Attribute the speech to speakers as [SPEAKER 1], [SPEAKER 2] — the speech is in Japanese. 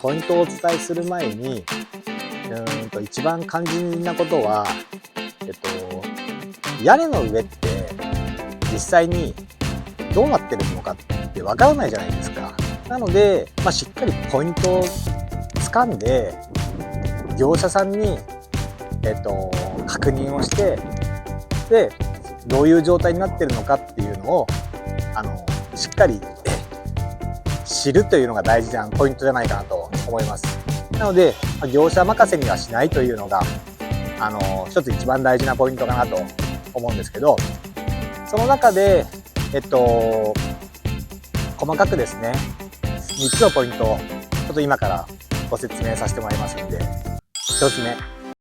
[SPEAKER 1] ポイントをお伝えする前に、一番肝心なことは、屋根の上って実際にどうなってるのかってわからないじゃないですか。なので、しっかりポイントを掴んで、業者さんに、確認をして、で、どういう状態になってるのかっていうのを、しっかり知るというのが大事なポイントじゃないかなと思います。なので、業者任せにはしないというのが、一つ一番大事なポイントかなと思うんですけど、その中で、細かくですね、3つのポイントをちょっと今からご説明させてもらいますので、1つ目、